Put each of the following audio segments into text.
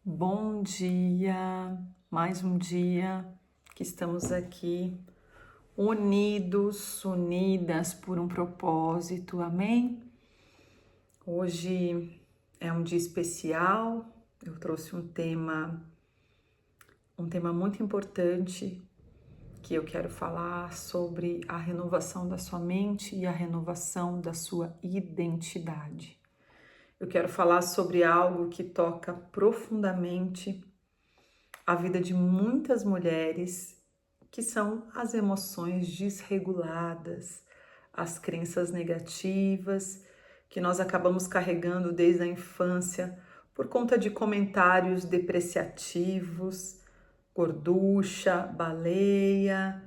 Bom dia, mais um dia que estamos aqui unidos, unidas por um propósito, amém? Hoje é um dia especial, eu trouxe um tema muito importante que eu quero falar sobre a renovação da sua mente e a renovação da sua identidade. Eu quero falar sobre algo que toca profundamente a vida de muitas mulheres, que são as emoções desreguladas, as crenças negativas que nós acabamos carregando desde a infância por conta de comentários depreciativos, gorducha, baleia,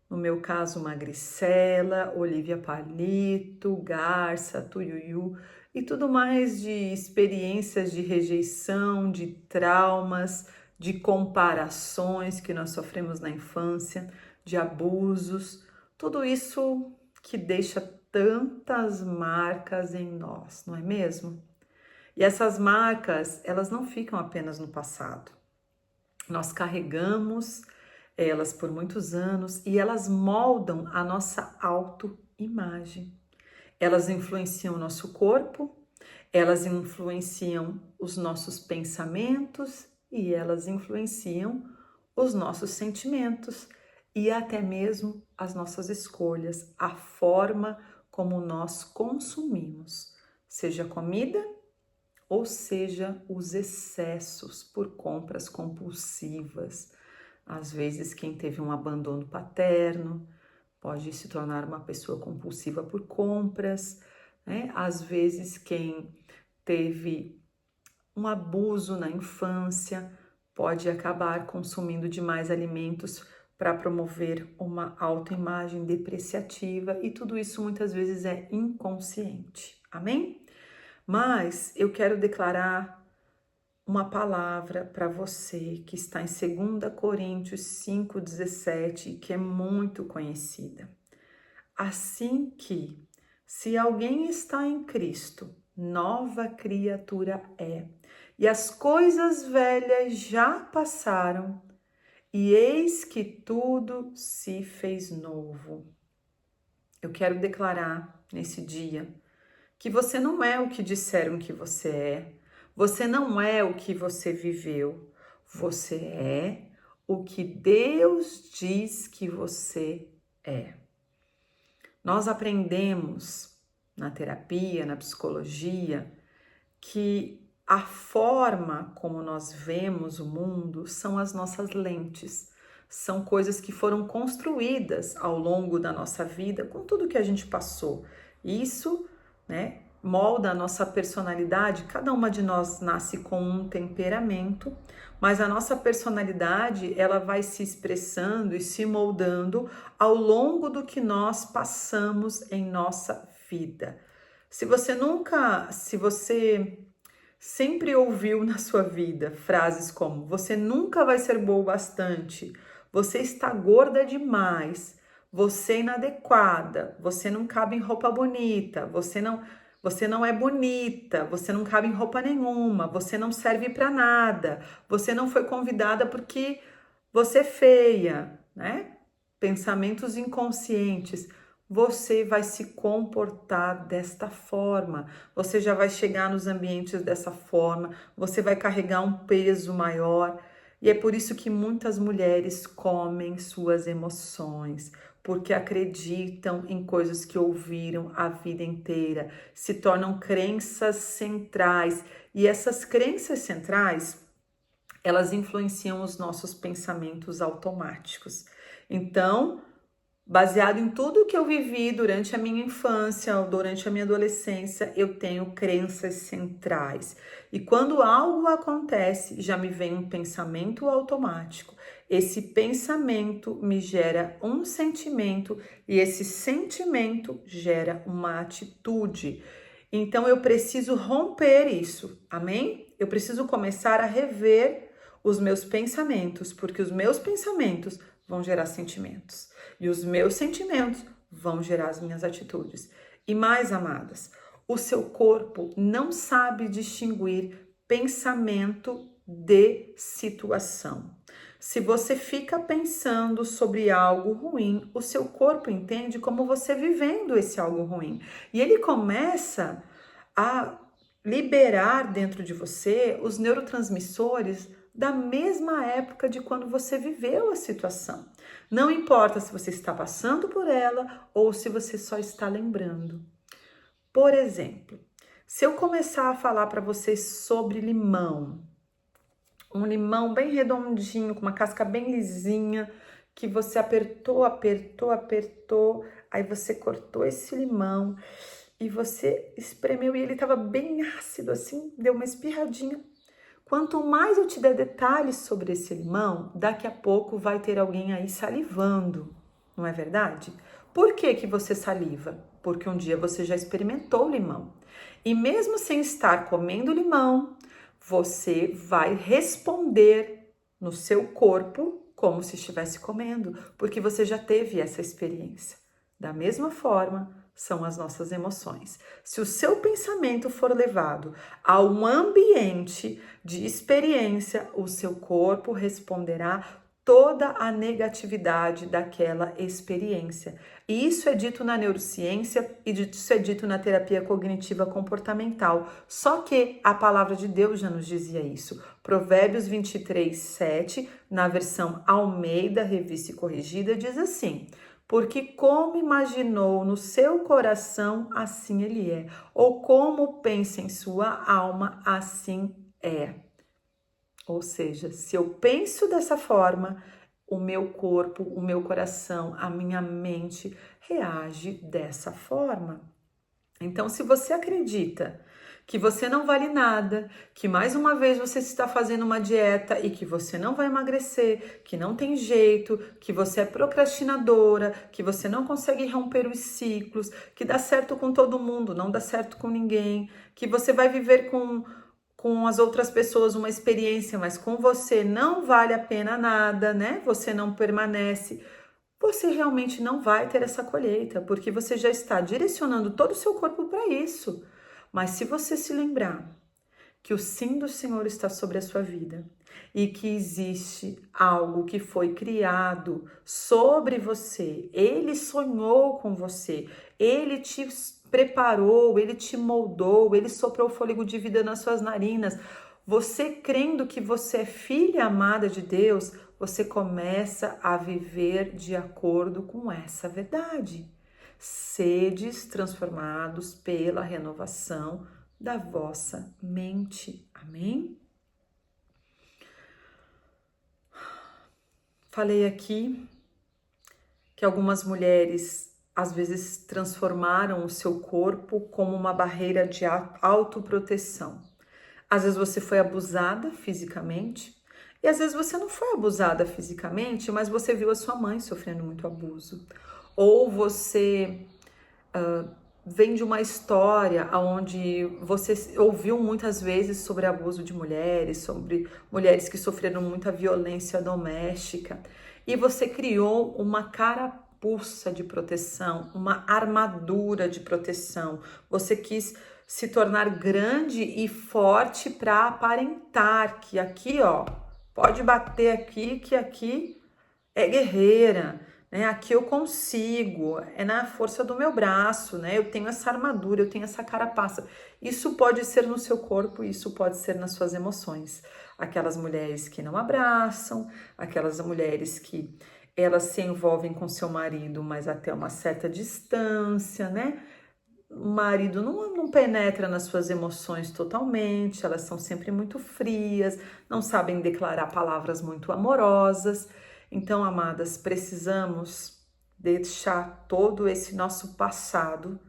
no meu caso magricela, Olivia Palito, garça, tuiuiu e tudo mais de experiências de rejeição, de traumas, de comparações que nós sofremos na infância, de abusos, tudo isso que deixa tantas marcas em nós, não é mesmo? E essas marcas, elas não ficam apenas no passado. Nós carregamos elas por muitos anos e elas moldam a nossa autoimagem. Elas influenciam o nosso corpo, elas influenciam os nossos pensamentos e elas influenciam os nossos sentimentos e até mesmo as nossas escolhas, a forma como nós consumimos, seja comida ou seja os excessos por compras compulsivas. Às vezes, quem teve um abandono paterno pode se tornar uma pessoa compulsiva por compras, né? Às vezes, quem teve um abuso na infância pode acabar consumindo demais alimentos para promover uma autoimagem depreciativa e tudo isso muitas vezes é inconsciente. Amém? Mas eu quero declarar uma palavra para você que está em 2 Coríntios 5,17, que é muito conhecida. Assim que, se alguém está em Cristo, nova criatura é, e as coisas velhas já passaram, e eis que tudo se fez novo. Eu quero declarar nesse dia que você não é o que disseram que você não é o que você viveu, você é o que Deus diz que você é. Nós aprendemos na terapia, na psicologia, que a forma como nós vemos o mundo são as nossas lentes. São coisas que foram construídas ao longo da nossa vida com tudo que a gente passou. Isso, né, molda a nossa personalidade. Cada uma de nós nasce com um temperamento, mas a nossa personalidade, ela vai se expressando e se moldando ao longo do que nós passamos em nossa vida. Se você sempre ouviu na sua vida frases como: você nunca vai ser boa o bastante, você está gorda demais, você é inadequada, você não cabe em roupa bonita, você não é bonita, você não cabe em roupa nenhuma, você não serve para nada, você não foi convidada porque você é feia, né? Pensamentos inconscientes. Você vai se comportar desta forma, você já vai chegar nos ambientes dessa forma, você vai carregar um peso maior. E é por isso que muitas mulheres comem suas emoções, porque acreditam em coisas que ouviram a vida inteira, se tornam crenças centrais. E essas crenças centrais, elas influenciam os nossos pensamentos automáticos. Então, baseado em tudo que eu vivi durante a minha infância, durante a minha adolescência, eu tenho crenças centrais. E quando algo acontece, já me vem um pensamento automático. Esse pensamento me gera um sentimento e esse sentimento gera uma atitude. Então eu preciso romper isso, amém? Eu preciso começar a rever os meus pensamentos, porque os meus pensamentos vão gerar sentimentos e os meus sentimentos vão gerar as minhas atitudes. E mais, amadas, o seu corpo não sabe distinguir pensamento de situação. Se você fica pensando sobre algo ruim, o seu corpo entende como você vivendo esse algo ruim. E ele começa a liberar dentro de você os neurotransmissores da mesma época de quando você viveu a situação. Não importa se você está passando por ela ou se você só está lembrando. Por exemplo, se eu começar a falar para vocês sobre limão, um limão bem redondinho, com uma casca bem lisinha, que você apertou, aí você cortou esse limão e você espremeu e ele estava bem ácido assim, deu uma espirradinha. Quanto mais eu te der detalhes sobre esse limão, daqui a pouco vai ter alguém aí salivando, não é verdade? Por que que você saliva? Porque um dia você já experimentou limão. E mesmo sem estar comendo limão, você vai responder no seu corpo como se estivesse comendo, porque você já teve essa experiência. Da mesma forma, são as nossas emoções. Se o seu pensamento for levado a um ambiente de experiência, o seu corpo responderá toda a negatividade daquela experiência. E isso é dito na neurociência e isso é dito na terapia cognitiva comportamental. Só que a palavra de Deus já nos dizia isso. Provérbios 23, 7, na versão Almeida, Revista e Corrigida, diz assim: porque como imaginou no seu coração, assim ele é. Ou como pensa em sua alma, assim é. Ou seja, se eu penso dessa forma, o meu corpo, o meu coração, a minha mente reage dessa forma. Então, se você acredita que você não vale nada, que mais uma vez você está fazendo uma dieta e que você não vai emagrecer, que não tem jeito, que você é procrastinadora, que você não consegue romper os ciclos, que dá certo com todo mundo, não dá certo com ninguém, que você vai viver com as outras pessoas uma experiência, mas com você não vale a pena nada, né? Você não permanece. Você realmente não vai ter essa colheita, porque você já está direcionando todo o seu corpo para isso. Mas se você se lembrar que o sim do Senhor está sobre a sua vida e que existe algo que foi criado sobre você, Ele sonhou com você, Ele te preparou, Ele te moldou, Ele soprou fôlego de vida nas suas narinas. Você crendo que você é filha amada de Deus, você começa a viver de acordo com essa verdade. Sedes transformados pela renovação da vossa mente. Amém? Falei aqui que algumas mulheres às vezes transformaram o seu corpo como uma barreira de autoproteção. Às vezes você foi abusada fisicamente e às vezes você não foi abusada fisicamente, mas você viu a sua mãe sofrendo muito abuso. Ou você vem de uma história onde você ouviu muitas vezes sobre abuso de mulheres, sobre mulheres que sofreram muita violência doméstica, e você criou uma carapuça de proteção, uma armadura de proteção. Você quis se tornar grande e forte para aparentar que aqui, ó, pode bater aqui, que aqui é guerreira, né? Aqui eu consigo, é na força do meu braço, né? Eu tenho essa armadura, eu tenho essa carapaça. Isso pode ser no seu corpo, isso pode ser nas suas emoções. Aquelas mulheres que não abraçam, aquelas mulheres que elas se envolvem com seu marido, mas até uma certa distância, né? O marido não penetra nas suas emoções totalmente, elas são sempre muito frias, não sabem declarar palavras muito amorosas. Então, amadas, precisamos deixar todo esse nosso passado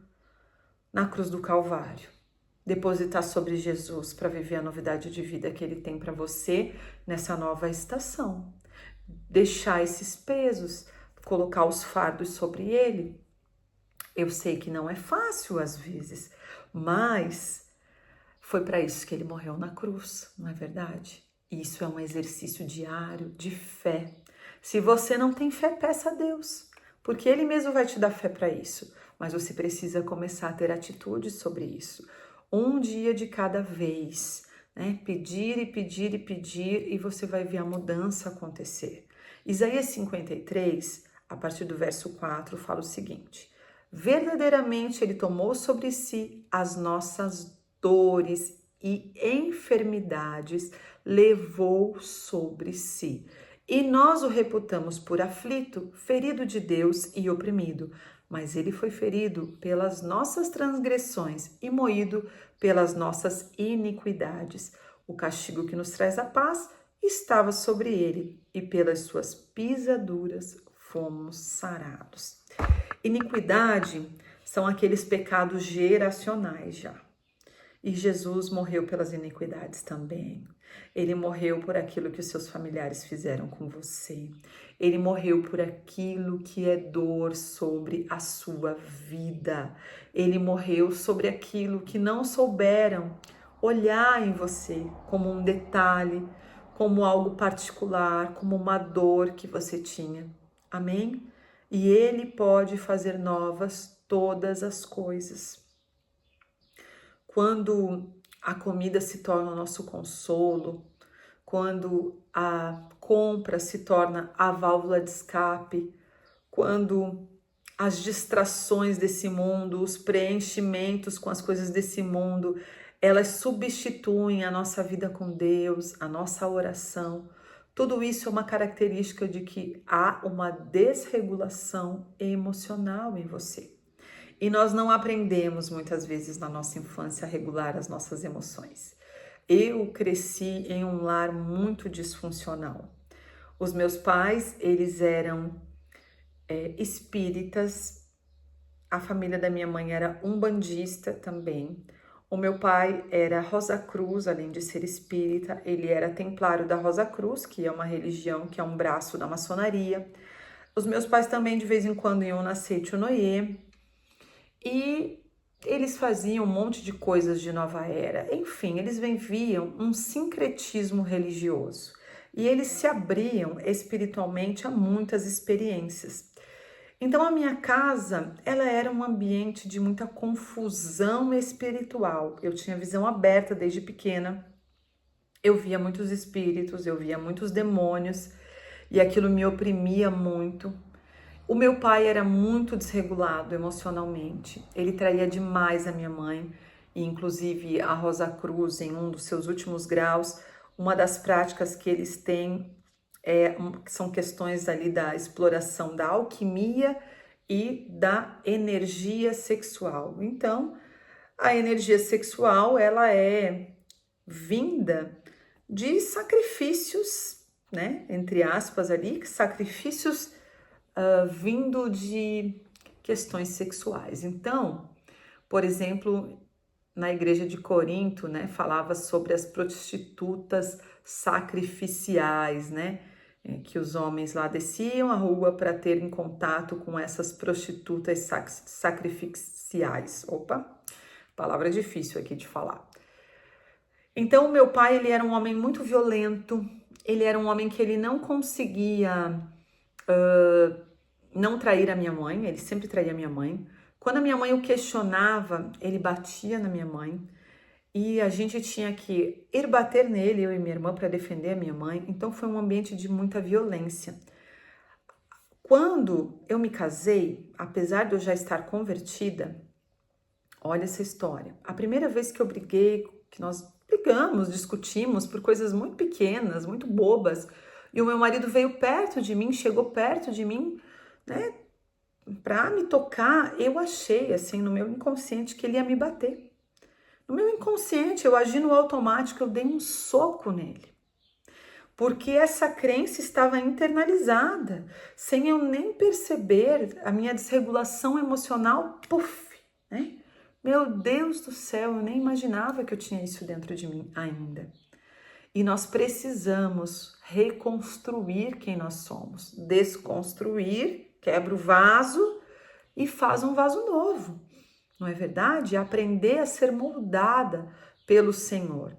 na cruz do Calvário, depositar sobre Jesus para viver a novidade de vida que Ele tem para você nessa nova estação. Deixar esses pesos, colocar os fardos sobre Ele. Eu sei que não é fácil às vezes, mas foi para isso que Ele morreu na cruz, não é verdade? Isso é um exercício diário de fé. Se você não tem fé, peça a Deus, porque Ele mesmo vai te dar fé para isso. Mas você precisa começar a ter atitude sobre isso. Um dia de cada vez. né? Pedir e pedir e pedir e você vai ver a mudança acontecer. Isaías 53, a partir do verso 4, fala o seguinte: verdadeiramente ele tomou sobre si as nossas dores e enfermidades, levou sobre si. E nós o reputamos por aflito, ferido de Deus e oprimido. Mas ele foi ferido pelas nossas transgressões e moído pelas nossas iniquidades. O castigo que nos traz a paz estava sobre ele, e pelas suas pisaduras fomos sarados. Iniquidade são aqueles pecados geracionais já. E Jesus morreu pelas iniquidades também. Ele morreu por aquilo que os seus familiares fizeram com você. Ele morreu por aquilo que é dor sobre a sua vida. Ele morreu sobre aquilo que não souberam olhar em você como um detalhe, como algo particular, como uma dor que você tinha. Amém? E Ele pode fazer novas todas as coisas. Quando a comida se torna o nosso consolo, quando a compra se torna a válvula de escape, quando as distrações desse mundo, os preenchimentos com as coisas desse mundo, elas substituem a nossa vida com Deus, a nossa oração. Tudo isso é uma característica de que há uma desregulação emocional em você. E nós não aprendemos muitas vezes na nossa infância a regular as nossas emoções. Eu cresci em um lar muito disfuncional. Os meus pais, eles eram espíritas. A família da minha mãe era umbandista também. O meu pai era Rosa Cruz, além de ser espírita, ele era templário da Rosa Cruz, que é uma religião, que é um braço da maçonaria. Os meus pais também, de vez em quando, iam na Seito-Noye. E eles faziam um monte de coisas de nova era. Enfim, eles viviam um sincretismo religioso. E eles se abriam espiritualmente a muitas experiências. Então a minha casa, ela era um ambiente de muita confusão espiritual. Eu tinha visão aberta desde pequena. Eu via muitos espíritos, eu via muitos demônios e aquilo me oprimia muito. O meu pai era muito desregulado emocionalmente. Ele traía demais a minha mãe e inclusive a Rosa Cruz, em um dos seus últimos graus, uma das práticas que eles têm são questões ali da exploração da alquimia e da energia sexual. Então, a energia sexual, ela é vinda de sacrifícios, né? Entre aspas ali, sacrifícios vindo de questões sexuais. Então, por exemplo, na igreja de Corinto, né, falava sobre as prostitutas sacrificiais, né? Que os homens lá desciam a rua para terem contato com essas prostitutas sacrificiais. Opa, palavra difícil aqui de falar. Então, o meu pai, ele era um homem muito violento, ele era um homem que ele não conseguia não trair a minha mãe, ele sempre traía a minha mãe. Quando a minha mãe o questionava, ele batia na minha mãe. E a gente tinha que ir bater nele, eu e minha irmã, para defender a minha mãe. Então foi um ambiente de muita violência. Quando eu me casei, apesar de eu já estar convertida, olha essa história. A primeira vez que eu briguei, que nós brigamos, discutimos por coisas muito pequenas, muito bobas, e o meu marido veio perto de mim, chegou perto de mim, né, para me tocar, eu achei, assim, no meu inconsciente que ele ia me bater. No meu inconsciente, eu agi no automático, eu dei um soco nele. Porque essa crença estava internalizada, sem eu nem perceber a minha desregulação emocional, puf, né? Meu Deus do céu, eu nem imaginava que eu tinha isso dentro de mim ainda. E nós precisamos reconstruir quem nós somos, desconstruir, quebra o vaso e faz um vaso novo. Não é verdade? Aprender a ser moldada pelo Senhor.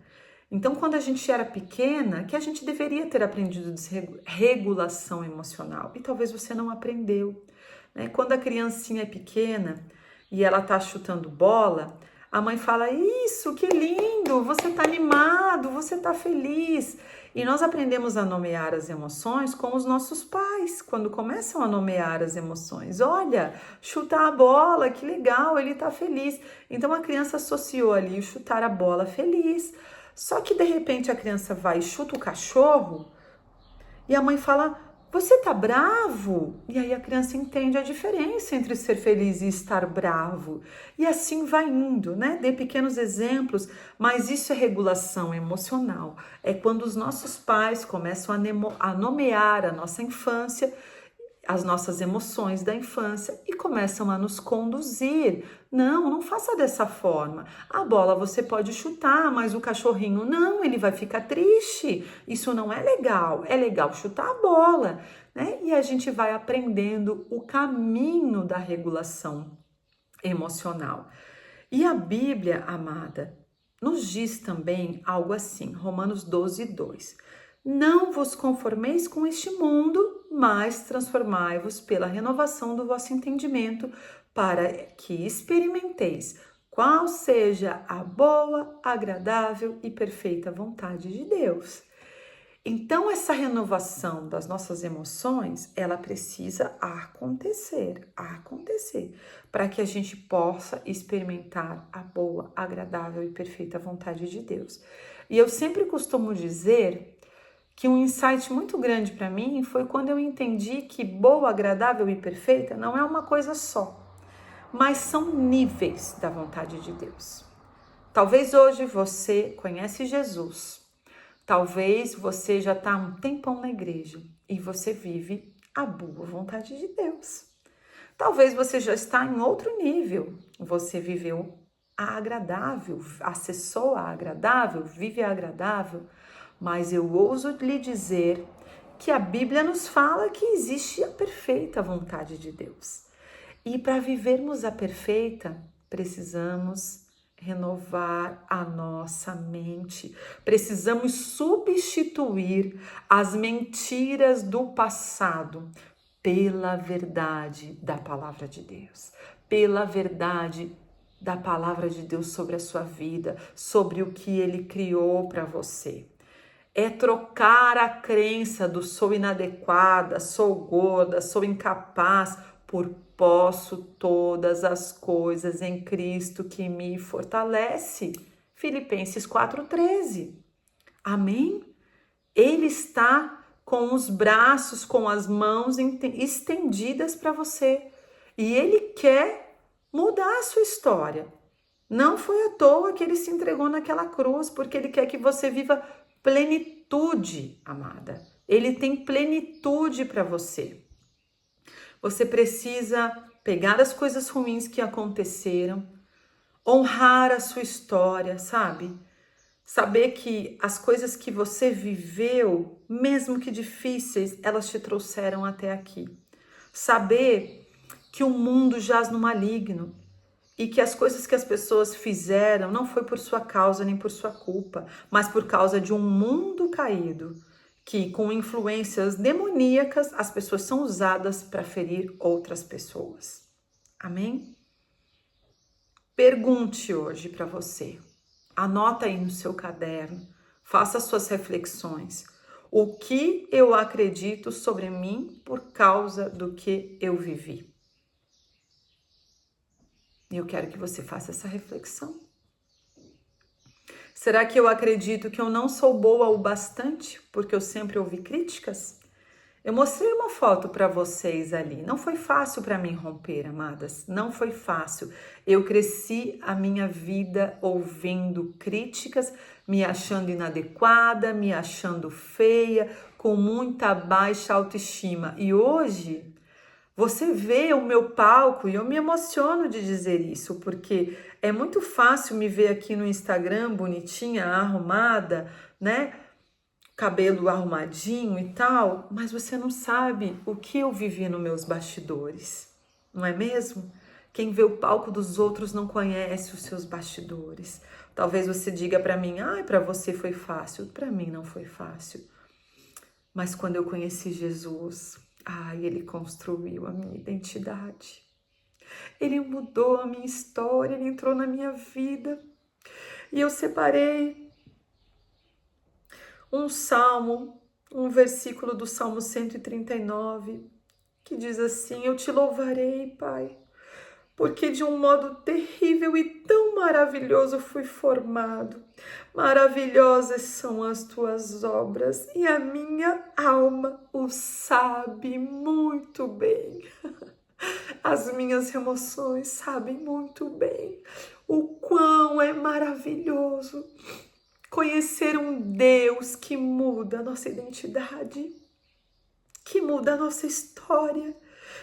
Então, quando a gente era pequena, que a gente deveria ter aprendido regulação emocional. E talvez você não aprendeu, né? Quando a criancinha é pequena e ela tá chutando bola, A mãe fala, isso, que lindo, você tá animado, você tá feliz. E nós aprendemos a nomear as emoções com os nossos pais, quando começam a nomear as emoções. Olha, chutar a bola, que legal, ele tá feliz. Então a criança associou ali o chutar a bola feliz. Só que de repente a criança vai e chuta o cachorro e a mãe fala, você tá bravo? E aí a criança entende a diferença entre ser feliz e estar bravo. E assim vai indo, né? Dei pequenos exemplos, mas isso é regulação emocional. É quando os nossos pais começam a nomear a nossa infância, as nossas emoções da infância e começam a nos conduzir. Não, não faça dessa forma. A bola você pode chutar, mas o cachorrinho não, ele vai ficar triste. Isso não é legal. É legal chutar a bola, né? E a gente vai aprendendo o caminho da regulação emocional. E a Bíblia, amada, nos diz também algo assim, Romanos 12, 2. Não vos conformeis com este mundo, mas transformai-vos pela renovação do vosso entendimento, para que experimenteis qual seja a boa, agradável e perfeita vontade de Deus. Então, essa renovação das nossas emoções, ela precisa acontecer, para que a gente possa experimentar a boa, agradável e perfeita vontade de Deus. E eu sempre costumo dizer que um insight muito grande para mim foi quando eu entendi que boa, agradável e perfeita não é uma coisa só, mas são níveis da vontade de Deus. Talvez hoje você conhece Jesus. Talvez você já está há um tempão na igreja e você vive a boa vontade de Deus. Talvez você já está em outro nível. Você viveu a agradável, acessou a agradável, vive a agradável. Mas eu ouso lhe dizer que a Bíblia nos fala que existe a perfeita vontade de Deus. E para vivermos a perfeita, precisamos renovar a nossa mente. Precisamos substituir as mentiras do passado pela verdade da palavra de Deus, pela verdade da palavra de Deus sobre a sua vida, sobre o que ele criou para você. É trocar a crença do sou inadequada, sou gorda, sou incapaz, por posso todas as coisas em Cristo que me fortalece. Filipenses 4,13. Amém? Ele está com os braços, com as mãos estendidas para você. E ele quer mudar a sua história. Não foi à toa que ele se entregou naquela cruz, porque ele quer que você viva plenitude, amada. Ele tem plenitude para você. Você precisa pegar as coisas ruins que aconteceram, honrar a sua história, sabe? Saber que as coisas que você viveu, mesmo que difíceis, elas te trouxeram até aqui. Saber que o mundo jaz no maligno e que as coisas que as pessoas fizeram não foi por sua causa nem por sua culpa, mas por causa de um mundo caído, que com influências demoníacas as pessoas são usadas para ferir outras pessoas. Amém? Pergunte hoje para você. Anota aí no seu caderno, faça suas reflexões. O que eu acredito sobre mim por causa do que eu vivi? E eu quero que você faça essa reflexão. Será que eu acredito que eu não sou boa o bastante porque eu sempre ouvi críticas? Eu mostrei uma foto para vocês ali. Não foi fácil para mim romper, amadas. Não foi fácil. Eu cresci a minha vida ouvindo críticas, me achando inadequada, me achando feia, com muita baixa autoestima. E hoje você vê o meu palco e eu me emociono de dizer isso, porque é muito fácil me ver aqui no Instagram bonitinha, arrumada, né? Cabelo arrumadinho e tal, mas você não sabe o que eu vivi nos meus bastidores, não é mesmo? Quem vê o palco dos outros não conhece os seus bastidores. Talvez você diga para mim, para você foi fácil. Para mim não foi fácil. Mas quando eu conheci Jesus, ele construiu a minha identidade. Ele mudou a minha história, Ele entrou na minha vida. E eu separei um versículo do Salmo 139, que diz assim: eu te louvarei, Pai, porque de um modo terrível e tão maravilhoso fui formado. Maravilhosas são as tuas obras e a minha alma o sabe muito bem. As minhas emoções sabem muito bem o quão é maravilhoso conhecer um Deus que muda a nossa identidade, que muda a nossa história,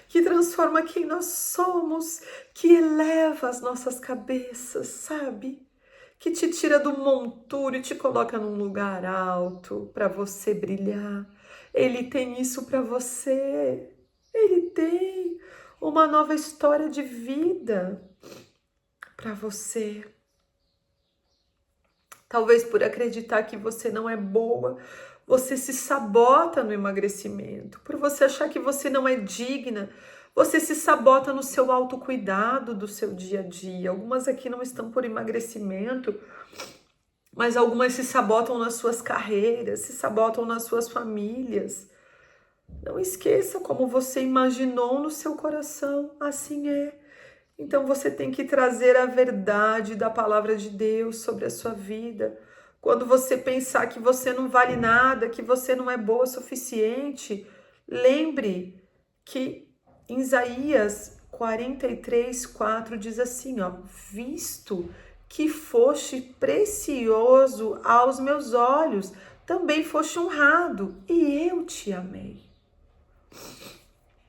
que transforma quem nós somos, que eleva as nossas cabeças, sabe? Que te tira do monturo e te coloca num lugar alto para você brilhar. Ele tem isso para você. Ele tem uma nova história de vida para você. Talvez por acreditar que você não é boa, você se sabota no emagrecimento. Por você achar que você não é digna, você se sabota no seu autocuidado do seu dia a dia. Algumas aqui não estão por emagrecimento, mas algumas se sabotam nas suas carreiras, se sabotam nas suas famílias. Não esqueça como você imaginou no seu coração, assim é. Então você tem que trazer a verdade da palavra de Deus sobre a sua vida. Quando você pensar que você não vale nada, que você não é boa o suficiente, lembre que em Isaías 43:4 diz assim, ó: visto que foste precioso aos meus olhos, também foste honrado, e eu te amei.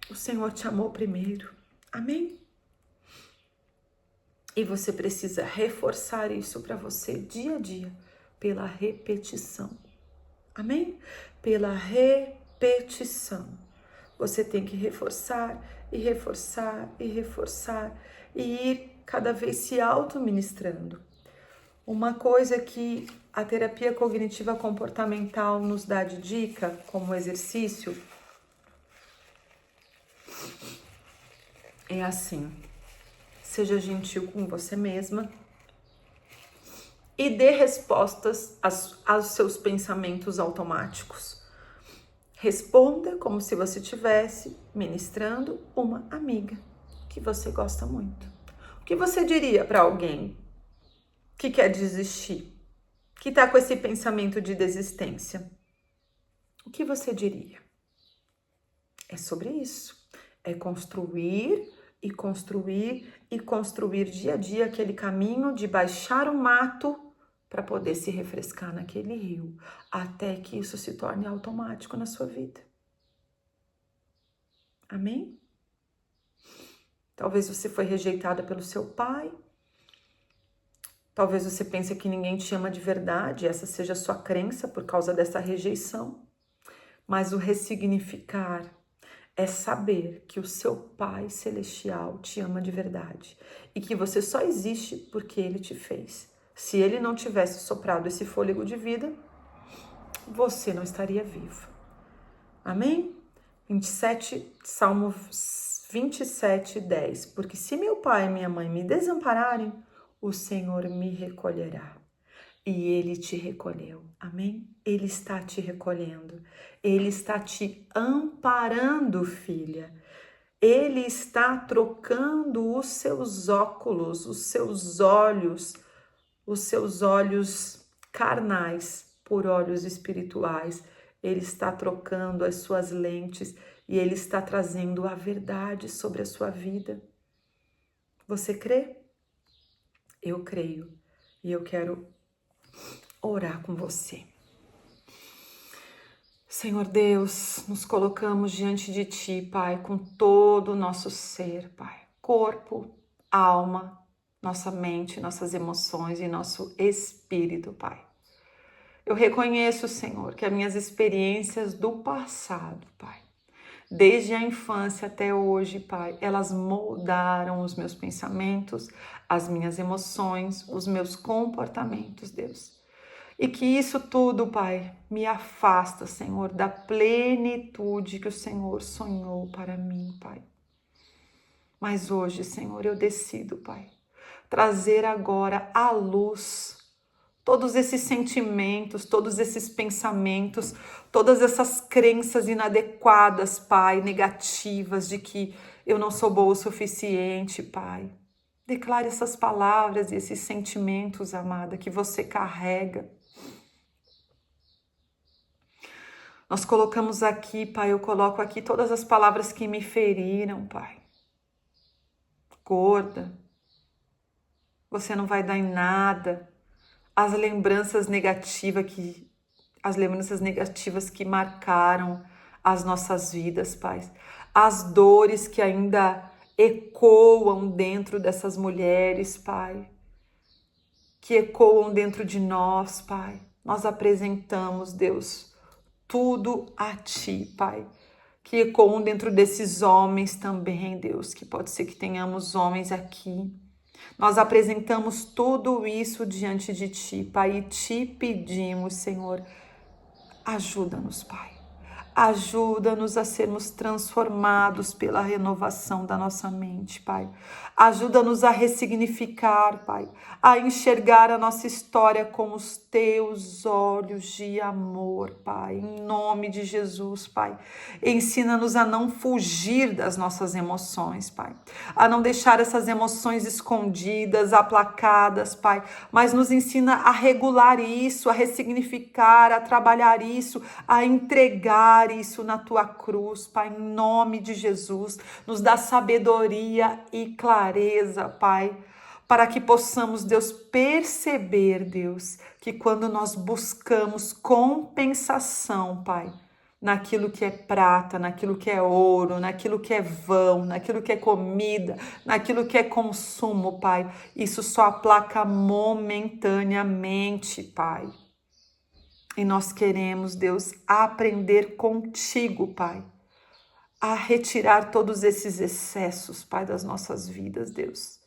O Senhor te amou primeiro. Amém? E você precisa reforçar isso para você dia a dia, pela repetição. Amém? Pela repetição. Você tem que reforçar e reforçar e reforçar e ir cada vez se auto-ministrando. Uma coisa que a terapia cognitiva comportamental nos dá de dica como exercício é assim: seja gentil com você mesma e dê respostas aos seus pensamentos automáticos. Responda como se você estivesse ministrando uma amiga que você gosta muito. O que você diria para alguém que quer desistir, que está com esse pensamento de desistência? O que você diria? É sobre isso. É construir e construir e construir dia a dia aquele caminho de baixar o mato para poder se refrescar naquele rio, até que isso se torne automático na sua vida. Amém? Talvez você foi rejeitada pelo seu pai. Talvez você pense que ninguém te ama de verdade, essa seja a sua crença por causa dessa rejeição. Mas o ressignificar é saber que o seu Pai Celestial te ama de verdade e que você só existe porque Ele te fez. Se Ele não tivesse soprado esse fôlego de vida, você não estaria vivo. Amém? 27, Salmo 27:10. Porque se meu pai e minha mãe me desampararem, o Senhor me recolherá. E Ele te recolheu, amém? Ele está te recolhendo, Ele está te amparando, filha. Ele está trocando os seus óculos, os seus olhos carnais por olhos espirituais. Ele está trocando as suas lentes e Ele está trazendo a verdade sobre a sua vida. Você crê? Eu creio e eu quero orar com você. Senhor Deus, nos colocamos diante de Ti, Pai, com todo o nosso ser, Pai. Corpo, alma, nossa mente, nossas emoções e nosso espírito, Pai. Eu reconheço, Senhor, que as minhas experiências do passado, Pai, desde a infância até hoje, Pai, elas moldaram os meus pensamentos, as minhas emoções, os meus comportamentos, Deus. E que isso tudo, Pai, me afasta, Senhor, da plenitude que o Senhor sonhou para mim, Pai. Mas hoje, Senhor, eu decido, Pai, trazer agora à luz todos esses sentimentos, todos esses pensamentos, todas essas crenças inadequadas, Pai, negativas, de que eu não sou boa o suficiente, Pai. Declare essas palavras e esses sentimentos, amada, que você carrega. Nós colocamos aqui, Pai, eu coloco aqui todas as palavras que me feriram, Pai. Gorda, você não vai dar em nada. As lembranças negativas que marcaram as nossas vidas, Pai. As dores que ainda ecoam dentro dessas mulheres, Pai. Que ecoam dentro de nós, Pai. Nós apresentamos, Deus, tudo a Ti, Pai. Que ecoam dentro desses homens também, Deus, que pode ser que tenhamos homens aqui. Nós apresentamos tudo isso diante de Ti, Pai, e Te pedimos, Senhor, ajuda-nos, Pai. Ajuda-nos a sermos transformados pela renovação da nossa mente, Pai. Ajuda-nos a ressignificar, Pai, a enxergar a nossa história com os Teus olhos de amor, Pai, em nome de Jesus, Pai. Ensina-nos a não fugir das nossas emoções, Pai, a não deixar essas emoções escondidas, aplacadas, Pai, mas nos ensina a regular isso, a ressignificar, a trabalhar isso, a entregar isso na Tua cruz, Pai, em nome de Jesus. Nos dá sabedoria e clareza, Pai, para que possamos, Deus, perceber, Deus, que quando nós buscamos compensação, Pai, naquilo que é prata, naquilo que é ouro, naquilo que é vão, naquilo que é comida, naquilo que é consumo, Pai, isso só aplaca momentaneamente, Pai. E nós queremos, Deus, aprender contigo, Pai, a retirar todos esses excessos, Pai, das nossas vidas, Deus.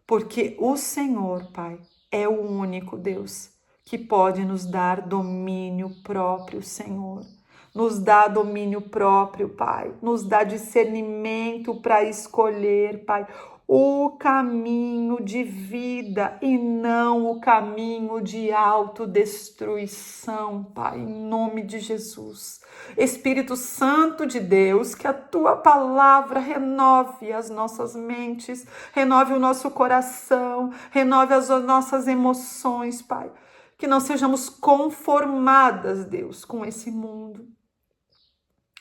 Porque o Senhor, Pai, é o único Deus que pode nos dar domínio próprio, Senhor. Nos dá domínio próprio, Pai. Nos dá discernimento para escolher, Pai, o caminho de vida e não o caminho de autodestruição, Pai, em nome de Jesus. Espírito Santo de Deus, que a Tua palavra renove as nossas mentes, renove o nosso coração, renove as nossas emoções, Pai. Que não sejamos conformadas, Deus, com esse mundo,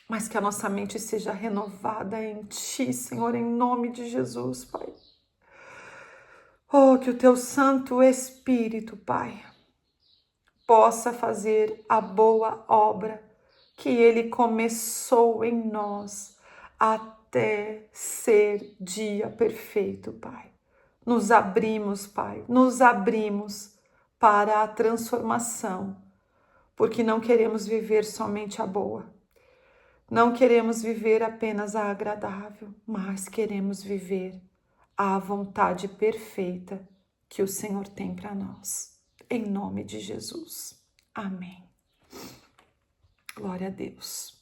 mas que a nossa mente seja renovada em Ti, Senhor, em nome de Jesus, Pai. Oh, que o Teu Santo Espírito, Pai, possa fazer a boa obra que Ele começou em nós até ser dia perfeito, Pai. Nos abrimos, Pai, nos abrimos para a transformação, porque não queremos viver somente a boa. Não queremos viver apenas a agradável, mas queremos viver a vontade perfeita que o Senhor tem para nós. Em nome de Jesus. Amém. Glória a Deus.